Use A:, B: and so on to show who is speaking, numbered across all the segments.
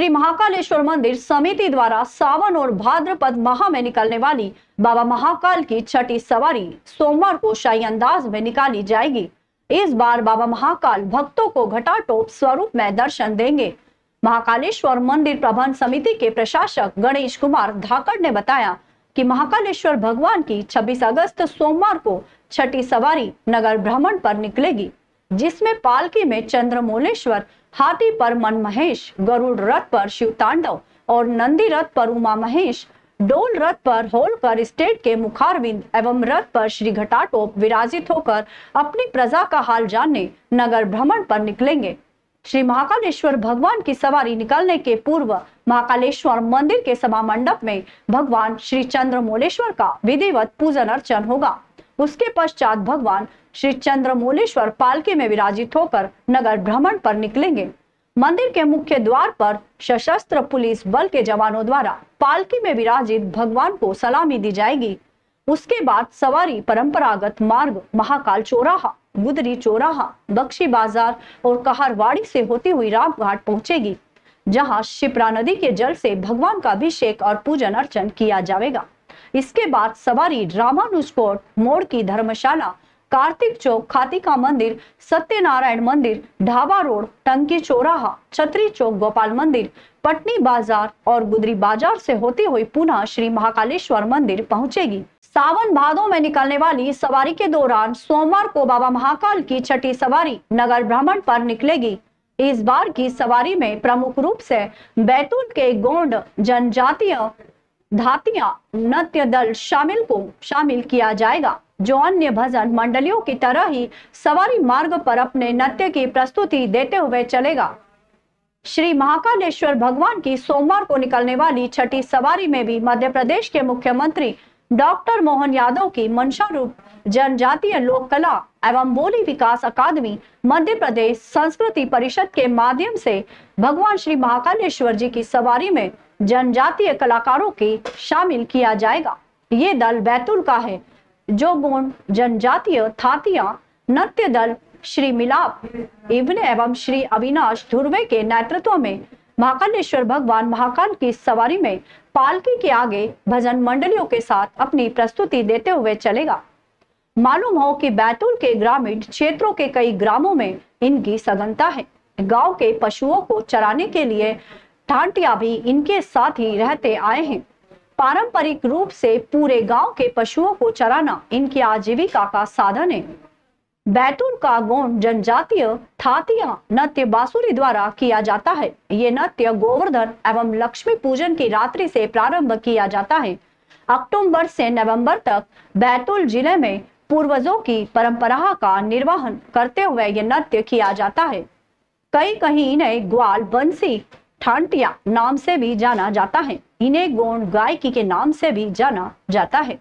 A: श्री महाकालेश्वर मंदिर समिति द्वारा सावन और भाद्रपद माह में निकलने वाली बाबा महाकाल की छठी सवारी सोमवार को शाही अंदाज में निकाली जाएगी। इस बार बाबा महाकाल भक्तों को घटाटोप स्वरूप में दर्शन देंगे। महाकालेश्वर मंदिर प्रबंध समिति के प्रशासक गणेश कुमार धाकड़ ने बताया कि महाकालेश्वर भगवान की 26 अगस्त सोमवार को छठी सवारी नगर भ्रमण पर निकलेगी, जिसमें पालकी में चंद्रमौलेश्वर, हाथी पर मन महेश, गरुड़ रथ पर शिव तांडव और नंदी रथ पर उमा महेश, डोल रथ पर होलकर स्टेट के मुखारविंद एवं रथ पर श्री घटाटोप विराजित होकर अपनी प्रजा का हाल जानने नगर भ्रमण पर निकलेंगे। श्री महाकालेश्वर भगवान की सवारी निकलने के पूर्व महाकालेश्वर मंदिर के सभा मंडप में भगवान श्री चंद्रमौलेश्वर का विधिवत पूजन अर्चन होगा। उसके पश्चात भगवान श्री चंद्रमौलेश्वर पालकी में विराजित होकर नगर भ्रमण पर निकलेंगे। मंदिर के मुख्य द्वार पर सशस्त्र पुलिस बल के जवानों द्वारा पालकी में विराजित भगवान को सलामी दी जाएगी। उसके बाद सवारी परंपरागत मार्ग महाकाल चौराहा, गुदरी चौराहा, बख्शी बाजार और कहरवाड़ी से होती हुई रामघाट पहुंचेगी, जहां शिप्रा नदी के जल से भगवान का अभिषेक और पूजन अर्चन किया जाएगा। इसके बाद सवारी रामानुजकोट मोड़ की धर्मशाला, कार्तिक चौक, खातिका मंदिर, सत्यनारायण मंदिर, ढाबा रोड, टंकी चौराहा, छतरी चौक, गोपाल मंदिर, पटनी बाजार और गुदरी बाजार से होती हुई पुनः श्री महाकालेश्वर मंदिर पहुंचेगी। सावन भादों में निकलने वाली सवारी के दौरान सोमवार को बाबा महाकाल की छठी सवारी नगर भ्रमण पर निकलेगी। इस बार की सवारी में प्रमुख रूप से बैतूल के गोंड जनजातीय धातिया नृत्य दल शामिल किया जाएगा, जो अन्य भजन मंडलियों की तरह ही सवारी मार्ग पर अपने नृत्य की प्रस्तुति देते हुए चलेगा। श्री महाकालेश्वर भगवान की सोमवार को निकलने वाली छठी सवारी में भी मध्य प्रदेश के मुख्यमंत्री डॉक्टर मोहन यादव की मंशा रूप जनजातीय लोक कला एवं बोली विकास अकादमी, मध्य प्रदेश संस्कृति परिषद के माध्यम से भगवान श्री महाकालेश्वर जी की सवारी में जनजातीय कलाकारों की शामिल किया जाएगा। ये दल बैतूल का है, जो गोंड जनजातीय थातिया नृत्य दल श्री मिलाप इब्ने एवं श्री अविनाश धुर्वे के नेतृत्व में महाकालेश्वर भगवान महाकाल की सवारी में पालकी के आगे भजन मंडलियों के साथ अपनी प्रस्तुति देते हुए चलेगा। मालूम हो कि बैतूल के ग्रामीण क्षेत्रों के कई ग्रामों में इनकी सघनता है। गांव के पशुओं को चराने के लिए ठांटिया भी इनके साथ ही रहते आए हैं। पारंपरिक रूप से पूरे गांव के पशुओं को चराना इनकी आजीविका का साधन है। बैतूल का गोंड जनजातीय थातिया नृत्य बांसुरी द्वारा किया जाता है। ये नृत्य गोवर्धन एवं लक्ष्मी पूजन की रात्रि से प्रारंभ किया जाता है। अक्टूबर से नवंबर तक बैतूल जिले में पूर्वजों की परंपरा का निर्वहन करते हुए ये नृत्य किया जाता है। कहीं इन्हें ग्वाल बंसी ठांटिया नाम से भी जाना जाता है। इन्हें गोंड गायकी के नाम से भी जाना जाता है।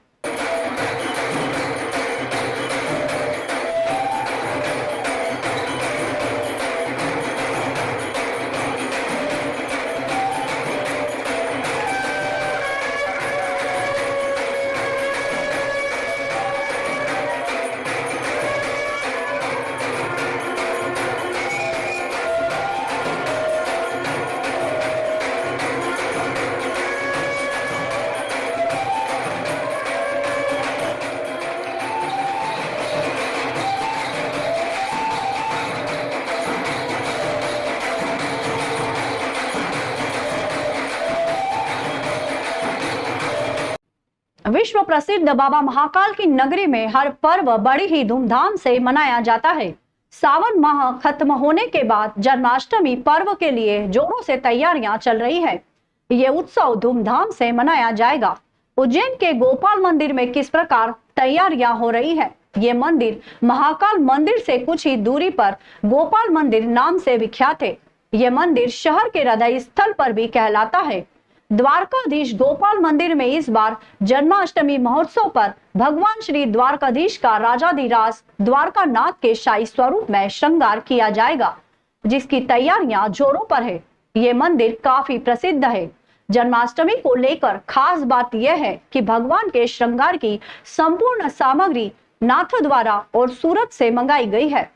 A: विश्व प्रसिद्ध बाबा महाकाल की नगरी में हर पर्व बड़ी ही धूमधाम से मनाया जाता है। सावन माह खत्म होने के बाद जन्माष्टमी पर्व के लिए जोरों से तैयारियां चल रही है। ये उत्सव धूमधाम से मनाया जाएगा। उज्जैन के गोपाल मंदिर में किस प्रकार तैयारियां हो रही है? ये मंदिर महाकाल मंदिर से कुछ ही दूरी पर गोपाल मंदिर नाम से विख्यात है। ये मंदिर शहर के हृदय स्थल पर भी कहलाता है। द्वारकाधीश गोपाल मंदिर में इस बार जन्माष्टमी महोत्सव पर भगवान श्री द्वारकाधीश का राजाधिराज द्वारकानाथ के शाही स्वरूप में श्रृंगार किया जाएगा, जिसकी तैयारियां जोरों पर है। ये मंदिर काफी प्रसिद्ध है। जन्माष्टमी को लेकर खास बात यह है कि भगवान के श्रृंगार की संपूर्ण सामग्री नाथद्वारा और सूरत से मंगाई गई है।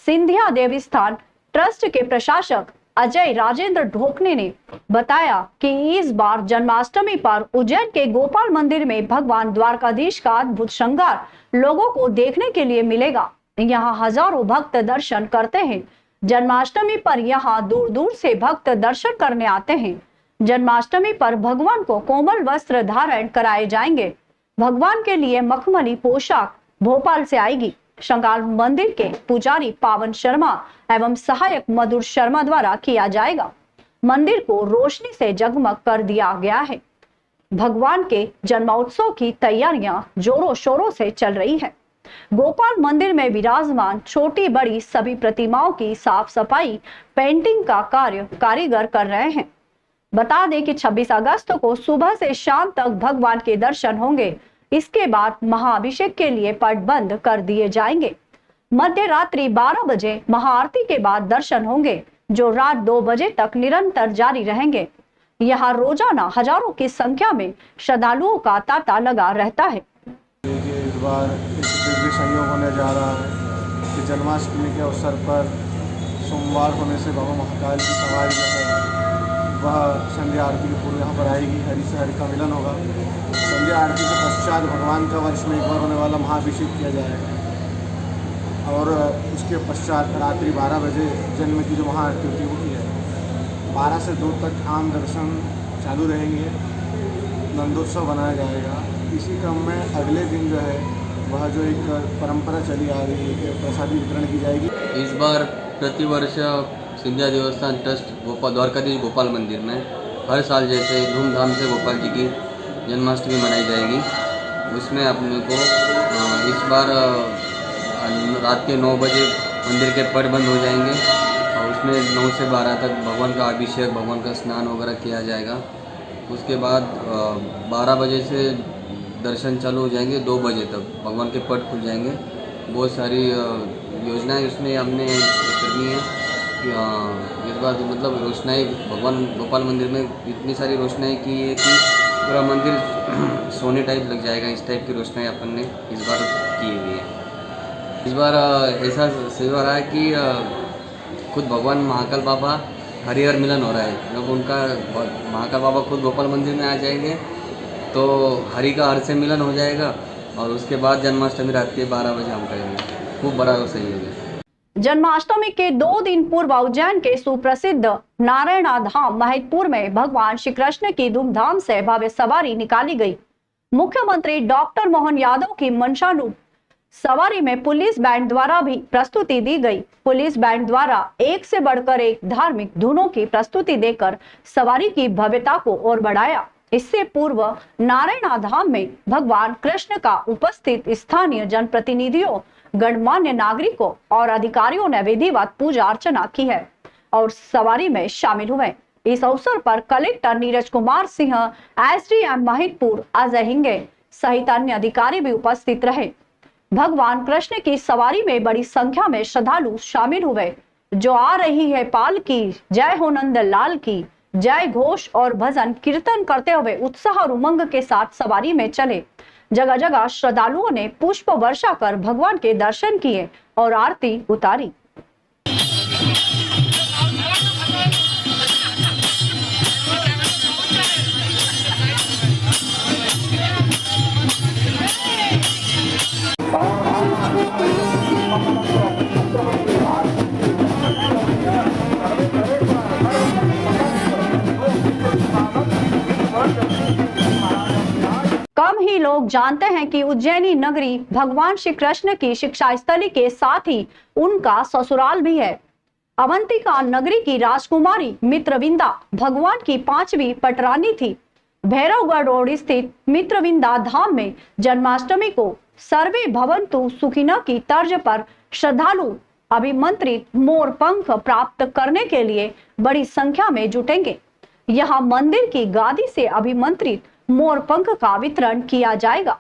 A: सिंधिया देवस्थान ट्रस्ट के प्रशासक अजय राजेंद्र ढोकने ने बताया कि इस बार जन्माष्टमी पर उज्जैन के गोपाल मंदिर में भगवान द्वारकाधीश का अद्भुत श्रृंगार लोगों को देखने के लिए मिलेगा। यहाँ हजारों भक्त दर्शन करते हैं। जन्माष्टमी पर यहाँ दूर दूर से भक्त दर्शन करने आते हैं। जन्माष्टमी पर भगवान को कोमल वस्त्र धारण कराए जाएंगे। भगवान के लिए मखमली पोशाक भोपाल से आएगी। श्रृंगार मंदिर के पुजारी पावन शर्मा एवं सहायक मधुर शर्मा द्वारा किया जाएगा। मंदिर को रोशनी से जगमग कर दिया गया है। भगवान के जन्मोत्सव की तैयारियां जोरों शोरों से चल रही है। गोपाल मंदिर में विराजमान छोटी बड़ी सभी प्रतिमाओं की साफ सफाई पेंटिंग का कार्य कारीगर कर रहे हैं। बता दें कि 26 अगस्त को सुबह से शाम तक भगवान के दर्शन होंगे। इसके बाद महाअभिषेक के लिए पट बंद कर दिए जाएंगे। मध्य रात्रि 12 बजे महाआरती के बाद दर्शन होंगे, जो रात 2 बजे तक निरंतर जारी रहेंगे। यहाँ रोजाना हजारों की संख्या में श्रद्धालुओं का तांता लगा रहता है।
B: इस बार एक दिव्य संयोग होने जा रहा है कि जन्माष्टमी के अवसर पर सोमवार होने से बाबा महाकाल की सवारी जो है वह संध्या आरती के पूर्व यहाँ पर आएगी। हरि से हरि का मिलन होगा। संध्या आरती के पश्चात भगवान का वर्ष में एक बार होने वाला महाअभिषेक किया जाएगा और उसके पश्चात रात्रि 12 बजे जन्म की जो महाआरती होती है वो की है। 12 से 2 तक आम दर्शन चालू रहेंगे। नंदोत्सव बनाया जाएगा। इसी क्रम में अगले दिन जो है वह जो एक परंपरा चली आ रही है कि प्रसादी वितरण की जाएगी।
C: इस बार प्रतिवर्ष सिंधिया देवस्थान ट्रस्ट द्वारकाधीश गोपाल मंदिर में हर साल जैसे धूमधाम से गोपाल जी की जन्माष्टमी मनाई जाएगी। उसमें अपने को इस बार रात के 9 बजे मंदिर के पट बंद हो जाएंगे और उसमें 9 से 12 तक भगवान का अभिषेक भगवान का स्नान वगैरह किया जाएगा। उसके बाद 12 बजे से दर्शन चालू हो जाएंगे। 2 बजे तक भगवान के पट खुल जाएंगे। बहुत सारी योजनाएं उसमें हमने करनी है कि इस बार मतलब रोशनाई भगवान गोपाल मंदिर में इतनी सारी रोशनाई की है कि पूरा मंदिर सोने टाइप लग जाएगा। इस टाइप की रोशनाई अपन ने इस बार की हुई है। इस बार ऐसा सेवा रहा है कि खुद भगवान महाकाल बाबा हरिहर मिलन हो रहा है। जब उनका महाकाल बाबा खुद गोपाल मंदिर में आ जाएंगे तो हरि का हर से मिलन हो जाएगा और उसके बाद जन्माष्टमी रात के 12 बजे हम करेंगे। खूब बड़ा सहयोग है।
A: जन्माष्टमी के 2 दिन पूर्व उज्जैन के सुप्रसिद्ध नारायणा धाम महतपुर में भगवान श्री कृष्ण की धूमधाम से भव्य सवारी निकाली गई। मुख्यमंत्री डॉक्टर मोहन यादव की मंशानुरूप सवारी में पुलिस बैंड द्वारा भी प्रस्तुति दी गई। पुलिस बैंड द्वारा एक से बढ़कर एक धार्मिक धुनों की प्रस्तुति देकर सवारी की भव्यता को और बढ़ाया। इससे पूर्व नारायणा धाम में भगवान कृष्ण का उपस्थित स्थानीय जनप्रतिनिधियों, गणमान्य नागरिकों और अधिकारियों ने विधिवत पूजा अर्चना की है और सवारी में शामिल हुए। इस अवसर पर कलेक्टर नीरज कुमार सिंह, एसडीएम महितपुर अजय हिंगे सहित अन्य अधिकारी भी उपस्थित रहे। भगवान कृष्ण की सवारी में बड़ी संख्या में श्रद्धालु शामिल हुए। जो आ रही है पाल की, जय हो नंद लाल की, जय घोष और भजन कीर्तन करते हुए उत्साह और उमंग के साथ सवारी में चले। जगह जगह श्रद्धालुओं ने पुष्प वर्षा कर भगवान के दर्शन किए और आरती उतारी। कम ही लोग जानते हैं कि उज्जैनी नगरी भगवान श्री कृष्ण की शिक्षा स्थली के साथ ही उनका ससुराल भी है। अवंतिका नगरी की राजकुमारी मित्रविंदा भगवान की 5वीं पटरानी थी। भैरवगढ़ रोड स्थित मित्रविंदा धाम में जन्माष्टमी को सर्वे भवन्तु सुखिनः की तर्ज पर श्रद्धालु अभिमंत्रित मोर पंख प्राप्त करने के लिए बड़ी संख्या में जुटेंगे। यहाँ मंदिर की गादी से अभिमंत्रित मोर पंख का वितरण किया जाएगा।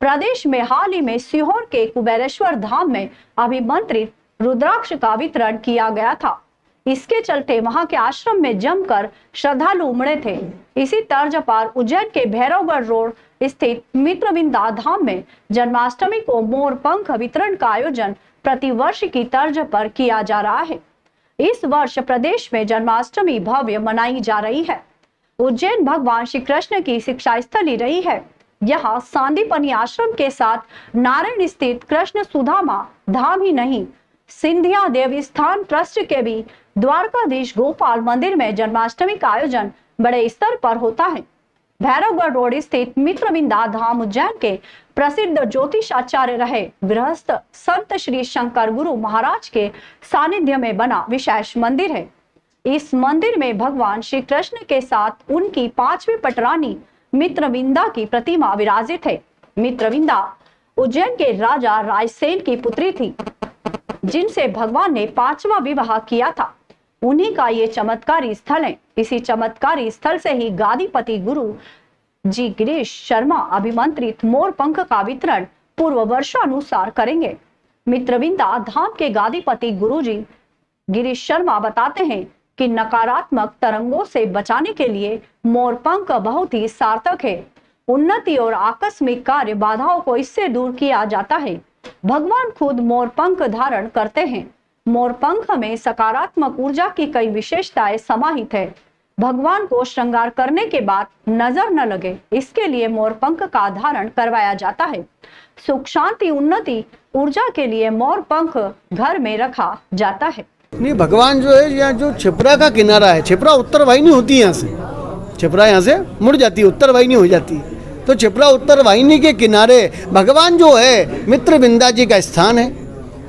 A: प्रदेश में हाल ही में सीहोर के कुबेरेश्वर धाम में अभिमंत्रित रुद्राक्ष का वितरण किया गया था। इसके चलते वहां के आश्रम में जमकर श्रद्धालु उमड़े थे। इसी तर्ज पर उज्जैन के भैरवगढ़ रोड स्थित मित्रविंदा धाम में जन्माष्टमी को मोर पंख वितरण का आयोजन प्रतिवर्ष की तर्ज पर किया जा रहा है। इस वर्ष प्रदेश में जन्माष्टमी भव्य मनाई जा रही है। उज्जैन भगवान श्री कृष्ण की शिक्षा स्थली रही है। यहाँ सांदीपनी आश्रम के साथ नारायण स्थित कृष्ण सुदामा धाम ही नहीं, सिंधिया देवी स्थान ट्रस्ट के भी द्वारकाधीश गोपाल मंदिर में जन्माष्टमी का आयोजन बड़े स्तर पर होता है। भैरवगढ़ रोड स्थित मित्रविंदा धाम उज्जैन के प्रसिद्ध ज्योतिषाचार्य रहे गृहस्थ संत श्री शंकर गुरु महाराज के सानिध्य में बना विशेष मंदिर है। इस मंदिर में भगवान श्री कृष्ण के साथ उनकी 5वीं पटरानी मित्रविंदा की प्रतिमा विराजित है। मित्रविंदा उज्जैन के राजा रायसेन की पुत्री थी, जिनसे भगवान ने 5वां विवाह किया था। उन्हीं का ये चमत्कारी स्थल है। इसी चमत्कारी स्थल से ही गादीपति गुरु जी गिरीश शर्मा अभिमंत्रित मोर पंख का वितरण पूर्व वर्षानुसार करेंगे। मित्रविंदा धाम के गादीपति गुरु जी गिरीश शर्मा बताते हैं कि नकारात्मक तरंगों से बचाने के लिए मोर पंख बहुत ही सार्थक है। उन्नति और आकस्मिक कार्य बाधाओं को इससे दूर किया जाता है। भगवान खुद मोर पंख धारण करते हैं। मोर पंख में सकारात्मक ऊर्जा की कई विशेषताएं समाहित है। भगवान को श्रृंगार करने के बाद नजर न लगे, इसके लिए मोर पंख का धारण करवाया जाता है। सुख शांति उन्नति ऊर्जा के लिए मोर पंख घर में रखा जाता है।
D: नहीं, भगवान जो है यहाँ जो छिपरा का किनारा है, छिपरा उत्तर वाहिनी होती है, यहाँ से छिपरा यहाँ से मुड़ जाती है, उत्तर वाहिनी हो जाती है। तो छिपरा उत्तर वाहिनी के किनारे भगवान जो है मित्रविंदा जी का स्थान है।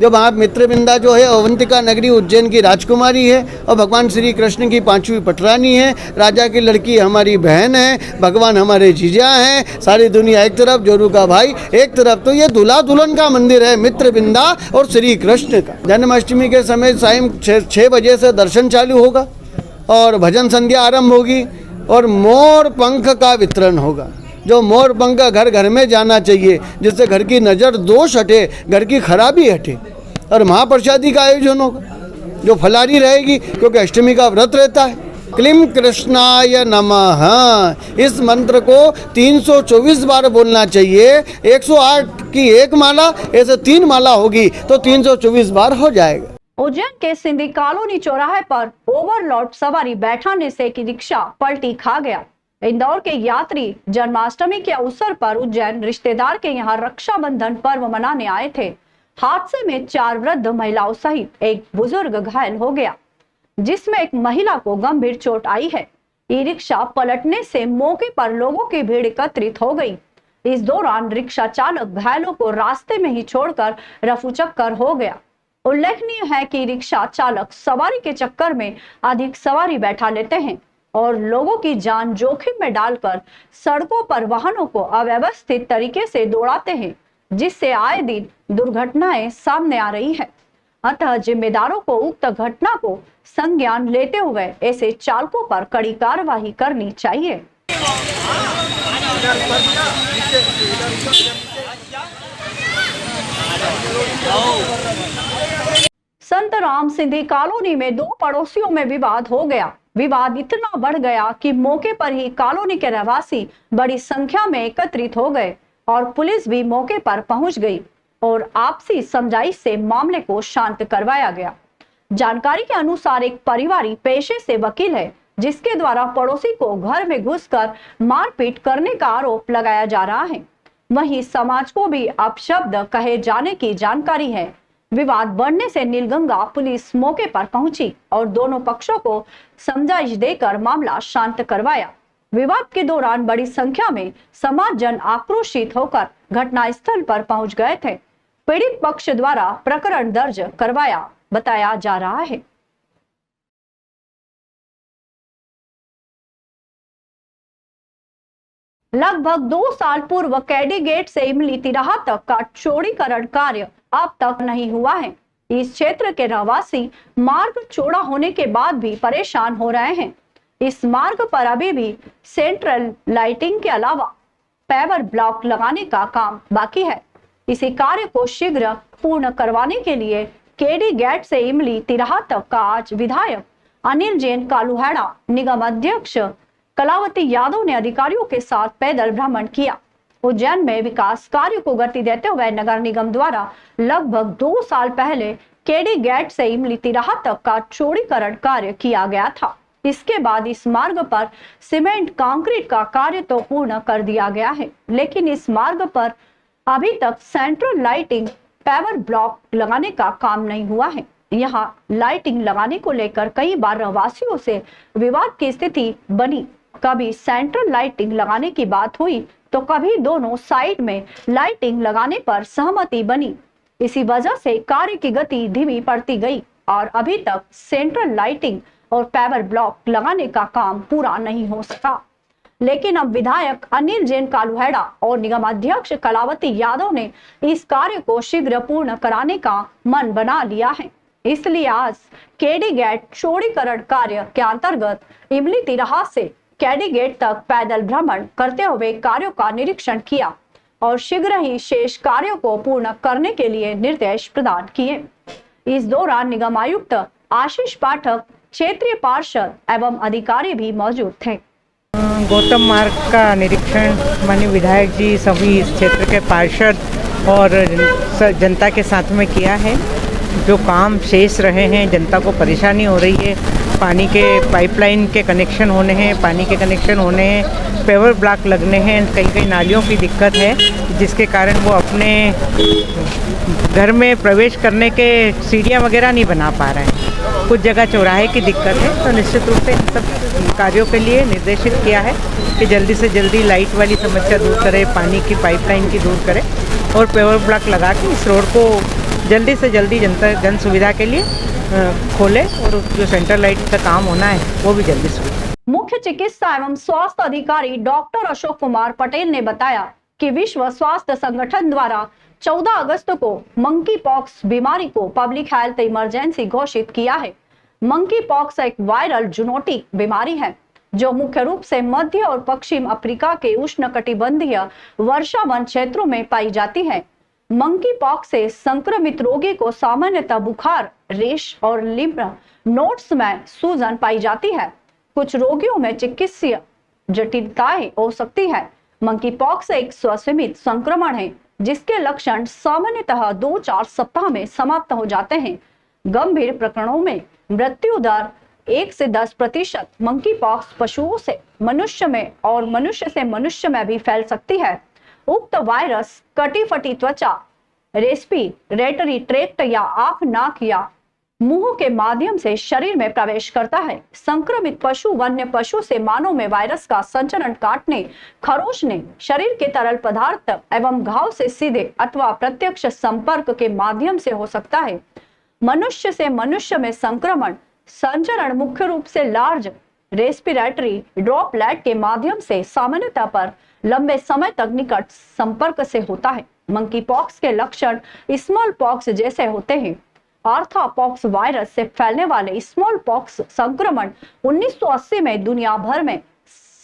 D: जो वहाँ मित्रविंदा जो है अवंतिका नगरी उज्जैन की राजकुमारी है और भगवान श्री कृष्ण की 5वीं पटरानी है। राजा की लड़की हमारी बहन है, भगवान हमारे जीजा हैं। सारी दुनिया एक तरफ, जोरू का भाई एक तरफ। तो ये दूल्हा दुल्हन का मंदिर है मित्रविंदा और श्री कृष्ण का। जन्माष्टमी के समय सायं 6 बजे से दर्शन चालू होगा और भजन संध्या आरंभ होगी और मोर पंख का वितरण होगा। जो मोर पंख घर घर में जाना चाहिए, जिससे घर की नज़र दोष हटे, घर की खराबी हटे। और महाप्रसादी का आयोजन होगा जो फलारी रहेगी, क्योंकि अष्टमी का व्रत रहता है। क्लीं कृष्णाय नमः इस मंत्र को 324 बार बोलना चाहिए। 108 की एक माला, ऐसे 3 माला होगी तो 324 बार हो जाएगा।
A: उज्जैन के सिंधी कॉलोनी चौराहे पर ओवरलोड सवारी बैठाने से एक रिक्शा पलटी खा गया। इंदौर के यात्री जन्माष्टमी के अवसर पर उज्जैन रिश्तेदार के यहाँ रक्षाबंधन पर्व मनाने आए थे। हादसे में 4 वृद्ध महिलाओं सहित एक बुजुर्ग घायल हो गया, जिसमें एक महिला को गंभीर चोट आई है। ई रिक्शा पलटने से मौके पर लोगों की भीड़ एकत्रित हो गई। इस दौरान रिक्शा चालक घायलों को रास्ते में ही छोड़कर रफूचक्कर हो गया। उल्लेखनीय है कि रिक्शा चालक सवारी के चक्कर में अधिक सवारी बैठा लेते हैं और लोगों की जान जोखिम में डालकर सड़कों पर वाहनों को अव्यवस्थित तरीके से दौड़ाते हैं, जिससे आए दिन दुर्घटनाएं सामने आ रही है। अतः जिम्मेदारों को उक्त घटना को संज्ञान लेते हुए ऐसे चालकों पर कड़ी कार्रवाई करनी चाहिए। संत राम सिंधी कॉलोनी में 2 पड़ोसियों में विवाद हो गया। विवाद इतना बढ़ गया कि मौके पर ही कॉलोनी के रहवासी बड़ी संख्या में एकत्रित हो गए और पुलिस भी मौके पर पहुंच गई और आपसी समझाइश से मामले को शांत करवाया गया। जानकारी के अनुसार एक परिवारी पेशे से वकील है, जिसके द्वारा पड़ोसी को घर में घुसकर मारपीट करने का आरोप लगाया जा रहा है। वहीं समाज को भी अपशब्द कहे जाने की जानकारी है। विवाद बढ़ने से नीलगंगा पुलिस मौके पर पहुंची और दोनों पक्षों को समझाइश देकर मामला शांत करवाया। विवाद के दौरान बड़ी संख्या में समाज जन आक्रोशित होकर घटनास्थल पर पहुंच गए थे। पीड़ित पक्ष द्वारा प्रकरण दर्ज करवाया बताया जा रहा है। लगभग 2 साल पूर्व कैडी गेट से इमली तिराहा तक का चौड़ीकरण कार्य अब तक नहीं हुआ है। इस क्षेत्र के रहवासी मार्ग चौड़ा होने के बाद भी परेशान हो रहे हैं। इस मार्ग पर अभी भी सेंट्रल लाइटिंग के अलावा पेवर ब्लॉक लगाने का काम बाकी है। इसी कार्य को शीघ्र पूर्ण करवाने के लिए केडी गेट से इमली तिराहा तक का आज विधायक अनिल जैन कालूहेड़ा, निगम अध्यक्ष कलावती यादव ने अधिकारियों के साथ पैदल भ्रमण किया। उज्जैन में विकास कार्य को गति देते हुए नगर निगम द्वारा लगभग 2 साल पहले केडी गेट से इमली तिराहा तक का चौड़ीकरण कार्य किया गया था। इसके बाद इस मार्ग पर सीमेंट कंक्रीट का कार्य तो पूर्ण कर दिया गया है, लेकिन इस मार्ग पर अभी तक सेंट्रल लाइटिंग पेवर ब्लॉक लगाने का काम नहीं हुआ है। यहाँ लाइटिंग लगाने को लेकर कई बार रहवासियों से विवाद की स्थिति बनी। कभी सेंट्रल लाइटिंग लगाने की बात हुई तो कभी दोनों साइड में लाइटिंग लगाने पर सहमति बनी। इसी वजह से कार्य की गति धीमी पड़ती गई और अभी तक सेंट्रल लाइटिंग और पेवर ब्लॉक लगाने का काम पूरा नहीं हो सका। लेकिन अब विधायक अनिल जैन कालूहेड़ा और निगम अध्यक्ष कलावती यादव ने इस कार्य को शीघ्र पूर्ण कराने का मन बना लिया है। इसलिए आज केडी गेट चौड़ीकरण कार्य के अंतर्गत इमली तिराहा से केडी गेट तक पैदल भ्रमण करते हुए कार्यों का निरीक्षण किया और शीघ्र ही शेष कार्यों को पूर्ण करने के लिए निर्देश प्रदान किए। इस दौरान निगम आयुक्त आशीष पाठक, क्षेत्रीय पार्षद एवं अधिकारी भी मौजूद थे।
E: गौतम मार्ग का निरीक्षण माननीय विधायक जी, सभी इस क्षेत्र के पार्षद और जनता के साथ में किया है। जो काम शेष रहे हैं, जनता को परेशानी हो रही है, पानी के पाइपलाइन के कनेक्शन होने हैं, पानी के कनेक्शन होने हैं, पेवर ब्लॉक लगने हैं, कई कई नालियों की दिक्कत है, जिसके कारण वो अपने घर में प्रवेश करने के सीढ़ियाँ वगैरह नहीं बना पा रहे हैं। कुछ जगह चौराहे की दिक्कत है, तो निश्चित रूप से इन सब कार्यों के लिए निर्देशित किया है कि जल्दी से जल्दी लाइट वाली समस्या दूर करें, पानी की पाइपलाइन की दूर करें और पेवर ब्लॉक लगा के इस रोड को जल्दी से जल्दी जन सुविधा के लिए खोले और जो सेंट्रल लाइट का काम होना है वो भी जल्दी से।
A: मुख्य चिकित्सा एवं स्वास्थ्य अधिकारी डॉक्टर अशोक कुमार पटेल ने बताया कि विश्व स्वास्थ्य संगठन द्वारा 14 अगस्त को मंकी पॉक्स बीमारी को पब्लिक हेल्थ इमरजेंसी घोषित किया है। मंकी पॉक्स एक वायरल जूनोटिक बीमारी है जो मुख्य रूप से मध्य और पश्चिम अफ्रीका के उष्णकटिबंधीय वर्षावन क्षेत्रों में पाई जाती है। मंकी पॉक्स से संक्रमित रोगी को सामान्यतः बुखार, रेश और लिम्फ नोड्स में सूजन पाई जाती है। कुछ रोगियों में चिकित्सीय जटिलताएं हो सकती है। मंकी पॉक्स एक स्वसीमित संक्रमण है जिसके लक्षण सामान्यतः 2-4 सप्ताह में समाप्त हो जाते हैं। गंभीर प्रकरणों में मृत्यु दर 1 से 10%। मंकी पॉक्स पशुओं से मनुष्य में और मनुष्य से मनुष्य में भी फैल सकती है। उक्त वायरस कटी-फटी त्वचा, रेस्पिरेटरी ट्रैक्ट या आंख, नाक या मुंह के माध्यम से शरीर में प्रवेश करता है। संक्रमित पशु वन्य पशु से मानव में वायरस का संचरण काटने, खरोचने, शरीर के तरल पदार्थ एवं घाव से सीधे अथवा प्रत्यक्ष संपर्क के माध्यम से हो सकता है। मनुष्य से मनुष्य में संक्रमण संचरण मुख्य रूप से लार्ज रेस्पिरेटरी ड्रॉपलेट के माध्यम से सामान्यतः पर लंबे समय तक निकट संपर्क से होता है। मंकी पॉक्स के लक्षण स्मॉल पॉक्स जैसे होते हैं। आर्थ्रोपॉक्स वायरस से फैलने वाले स्मॉल पॉक्स संक्रमण 1980 में दुनिया भर में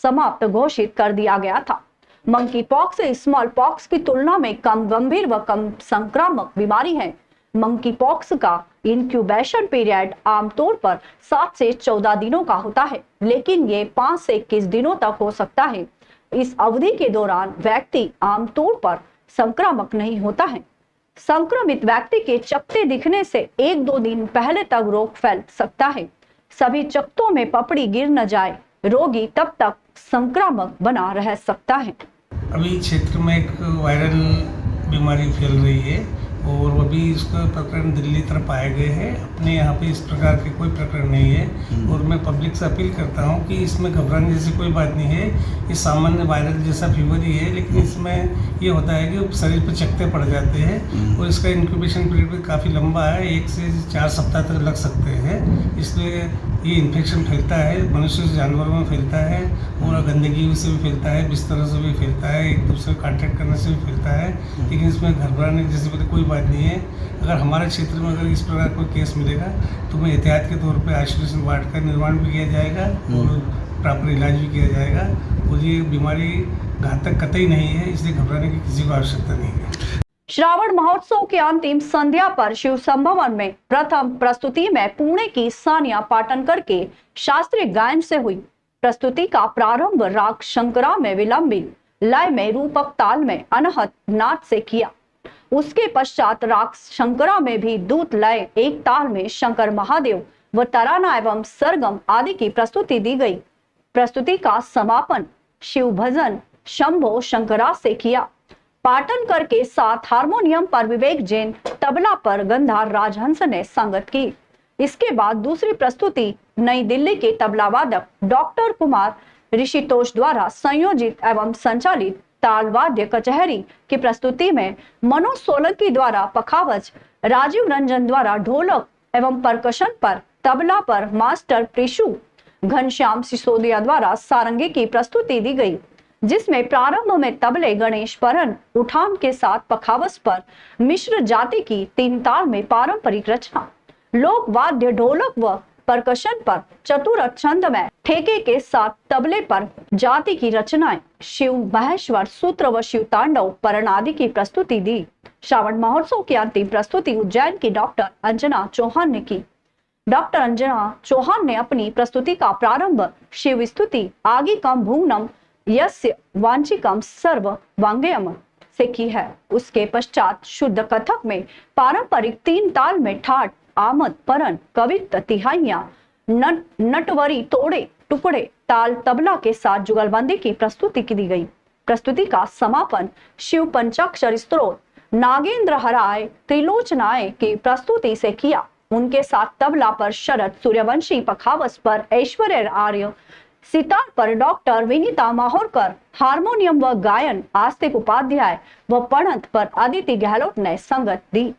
A: समाप्त घोषित कर दिया गया था। मंकी पॉक्स स्मॉल पॉक्स की तुलना में कम गंभीर व कम संक्रामक बीमारी है। मंकी पॉक्स का इंक्यूबेशन पीरियड आमतौर पर 7 से 14 दिनों का होता है, लेकिन ये 5 से 21 दिनों तक हो सकता है। इस अवधि के दौरान व्यक्ति आमतौर पर संक्रामक नहीं होता है। संक्रमित व्यक्ति के चकत्ते दिखने से 1-2 दिन पहले तक रोग फैल सकता है। सभी चकत्तों में पपड़ी गिर न जाए, रोगी तब तक संक्रामक बना रह सकता है।
F: अभी क्षेत्र में एक वायरल बीमारी फैल रही है और अभी इसका प्रकरण दिल्ली तरफ आए गए हैं। अपने यहाँ पे इस प्रकार के कोई प्रकरण नहीं है और मैं पब्लिक से अपील करता हूँ कि इसमें घबराने जैसी कोई बात नहीं है। ये सामान्य वायरल जैसा फीवर ही है, लेकिन इसमें ये होता है कि शरीर पर चकत्ते पड़ जाते हैं और इसका इंक्यूबेशन पीरियड भी काफ़ी लंबा है, 1 से 4 सप्ताह तक लग सकते हैं। इसलिए ये इन्फेक्शन फैलता है, मनुष्य से जानवरों में फैलता है और गंदगी से भी फैलता है, बिस्तरों से भी फैलता है, एक दूसरे कॉन्टैक्ट करने से भी फैलता है। लेकिन इसमें घबराने जैसी कोई बात नहीं है। अगर हमारे क्षेत्र में अगर इस प्रकार कोई केस मिलेगा तो मैं एहतियात के तौर पे आइसोलेशन वार्ड का निर्माण भी किया जाएगा और प्रॉपर इलाज भी किया जाएगा। और ये बीमारी घातक कतई नहीं है, इसलिए घबराने की किसी को आवश्यकता नहीं है।
A: श्रावण महोत्सव की अंतिम संध्या पर शिव संभवन में प्रथम प्रस्तुति में पुणे की सानिया पाटनकर के शास्त्रीय गायन से हुई। प्रस्तुति का प्रारंभ राग शंकरा में विलंबित लय में रूपक ताल में अनहद नाद से किया। उसके पश्चात राग शंकरा में भी दूत लय एक ताल में शंकर महादेव व तराना एवं सरगम आदि की प्रस्तुति दी गई। प्रस्तुति का समापन शिव भजन शंभो शंकरा से किया। पाटनकर के साथ हारमोनियम पर विवेक जैन, तबला पर गंधार राजहंस ने संगत की। इसके बाद दूसरी प्रस्तुति नई दिल्ली के तबला वादक डॉक्टर कुमार ऋषितोष द्वारा संयोजित एवं संचालित ताल वाद्य कचहरी की प्रस्तुति में मनोज सोलंकी द्वारा पखावज, राजीव रंजन द्वारा ढोलक एवं परकशन पर, तबला पर मास्टर प्रिशु, घनश्याम सिसोदिया द्वारा सारंगी की प्रस्तुति दी गई, जिसमें प्रारंभ में तबले गणेश परन उठान के साथ पखावज पर मिश्र जाति की 3 ताल में पारंपरिक रचना, लोक वाद्य ढोलक व परकशन पर चतुर छंद में ठेके के साथ तबले पर जाति की रचनाएं, शिव महेश्वर सूत्र व शिव तांडव परण आदि की प्रस्तुति दी। श्रावण महोत्सव की अंतिम प्रस्तुति उज्जैन की डॉक्टर अंजना चौहान ने की। डॉक्टर अंजना चौहान ने अपनी प्रस्तुति का प्रारंभ शिव स्तुति आगिकम भूनम यस्य वांचिकम सर्व वांग्यम से की है। उसके पश्चात शुद्ध कथक में पारंपरिक 3 ताल में ठाट, आमद, परन, कवित्त, तिहाइयां, नटवरी, तोड़े, टुकड़े, ताल, तबला के साथ जुगलबंदी की प्रस्तुति की दी गई। प्रस्तुति का समापन शिव पंचाक्षर स्तोत्र नागेंद्र हराय त्रिलोचनाय की प्रस्तुति से किया। उनके साथ तबला पर शरद सूर्यवंशी, पखावज पर ऐश्वर्य आर्य, सितार पर डॉक्टर विनीता माहोरकर, हारमोनियम व गायन आस्तिक उपाध्याय व पढ़ंत पर अदिति गहलोत ने संगत दी।